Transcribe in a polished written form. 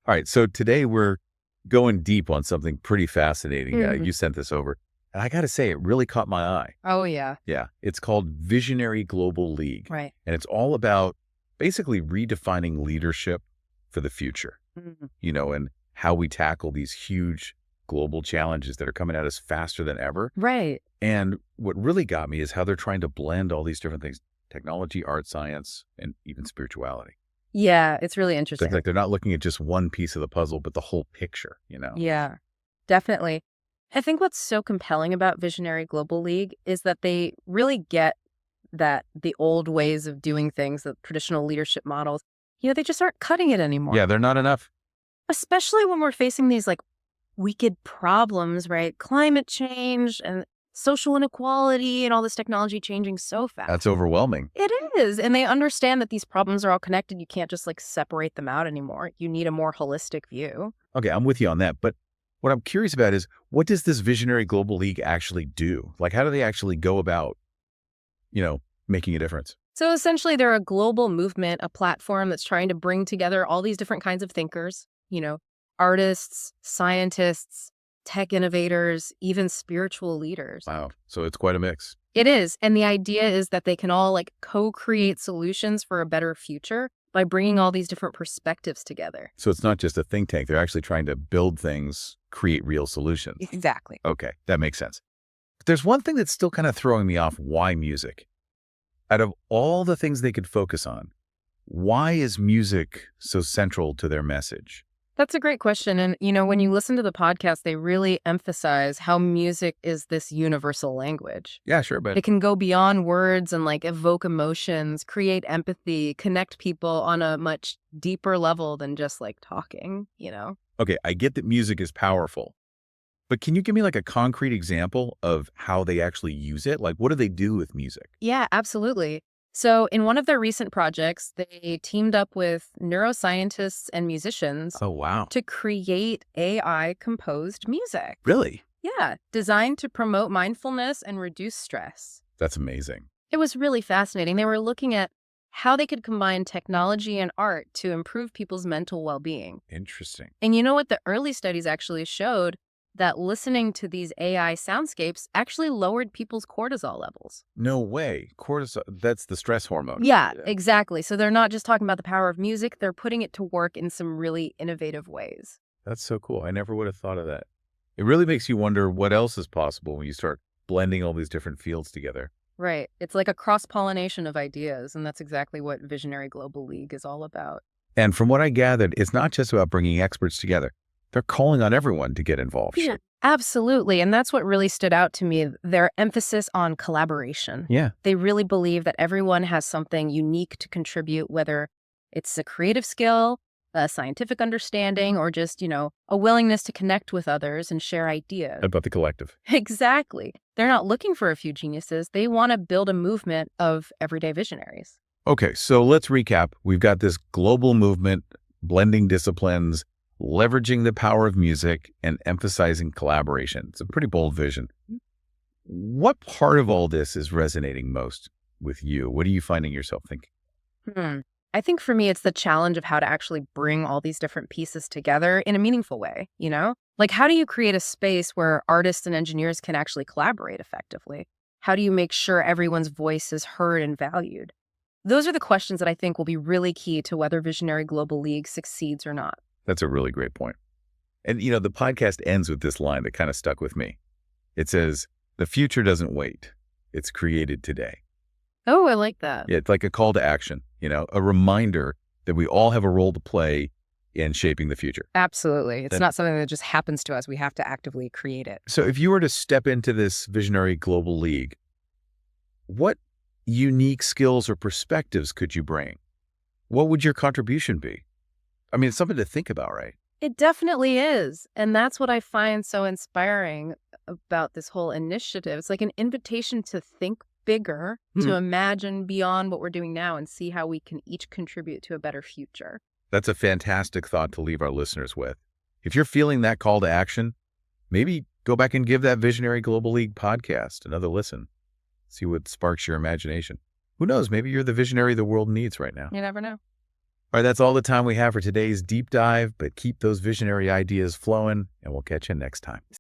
All right. So today we're going deep on something pretty fascinating. You sent this over. And I got to say, it really caught my eye. Oh, yeah. Yeah. It's called Visionary Global League. Right. And it's all about basically redefining leadership for the future, and how we tackle these huge global challenges that are coming at us faster than ever. Right. And what really got me is how they're trying to blend all these different things: technology, art, science, and even spirituality. Yeah, it's really So interesting. it's like they're not looking at just one piece of the puzzle, but the whole picture, Yeah, definitely. I think what's so compelling about Visionary Global League is that they really get that the old ways of doing things, the traditional leadership models, they just aren't cutting it anymore. Yeah, they're not enough. Especially when we're facing these like wicked problems, right? Climate change and social inequality and all this technology changing so fast. That's overwhelming. It is. And they understand that these problems are all connected. You can't just like separate them out anymore. You need a more holistic view. Okay, I'm with you on that. But what I'm curious about is, what does this Visionary Global League actually do? Like, how do they actually go about, making a difference? So essentially, they're a global movement, a platform that's trying to bring together all these different kinds of thinkers, artists, scientists, tech innovators, even spiritual leaders. Wow. So it's quite a mix. It is. And the idea is that they can all like co-create solutions for a better future by bringing all these different perspectives together. So it's not just a think tank. They're actually trying to build things, create real solutions. Exactly. Okay, that makes sense. But there's one thing that's still kind of throwing me off. Why music? Out of all the things they could focus on, why is music so central to their message? That's a great question. And, when you listen to the podcast, they really emphasize how music is this universal language. Yeah, sure. But It can go beyond words and like evoke emotions, create empathy, connect people on a much deeper level than just like talking, okay, I get that music is powerful, but can you give me like a concrete example of how they actually use it? Like, what do they do with music? Yeah, absolutely. So in one of their recent projects, they teamed up with neuroscientists and musicians Oh, wow. to create AI-composed music. Really? Yeah, designed to promote mindfulness and reduce stress. That's amazing. It was really fascinating. They were looking at how they could combine technology and art to improve people's mental well-being. Interesting. And you know what? The early studies actually showed that listening to these AI soundscapes actually lowered people's cortisol levels. No way. Cortisol, that's the stress hormone. Yeah, exactly. So they're not just talking about the power of music, they're putting it to work in some really innovative ways. That's so cool. I never would have thought of that. It really makes you wonder what else is possible when you start blending all these different fields together. Right. It's like a cross-pollination of ideas, and that's exactly what Visionary Global League is all about. And from what I gathered, it's not just about bringing experts together. They're calling on everyone to get involved. Yeah, absolutely. And that's what really stood out to me, their emphasis on collaboration. Yeah. They really believe that everyone has something unique to contribute, whether it's a creative skill, a scientific understanding, or just, a willingness to connect with others and share ideas. About the collective. Exactly. They're not looking for a few geniuses. They want to build a movement of everyday visionaries. Okay, so let's recap. We've got this global movement, blending disciplines, leveraging the power of music, and emphasizing collaboration. It's a pretty bold vision. What part of all this is resonating most with you? What are you finding yourself thinking? I think for me, it's the challenge of how to actually bring all these different pieces together in a meaningful way, Like, how do you create a space where artists and engineers can actually collaborate effectively? How do you make sure everyone's voice is heard and valued? Those are the questions that I think will be really key to whether Visionary Global League succeeds or not. That's a really great point. And, the podcast ends with this line that kind of stuck with me. It says, "The future doesn't wait. It's created today." Oh, I like that. Yeah, it's like a call to action, a reminder that we all have a role to play in shaping the future. Absolutely. It's not something that just happens to us. We have to actively create it. So if you were to step into this Visionary Global League, what unique skills or perspectives could you bring? What would your contribution be? I mean, it's something to think about, right? It definitely is. And that's what I find so inspiring about this whole initiative. It's like an invitation to think bigger, to imagine beyond what we're doing now and see how we can each contribute to a better future. That's a fantastic thought to leave our listeners with. If you're feeling that call to action, maybe go back and give that Visionary Global League podcast another listen. See what sparks your imagination. Who knows? Maybe you're the visionary the world needs right now. You never know. All right, that's all the time we have for today's deep dive, but keep those visionary ideas flowing, and we'll catch you next time.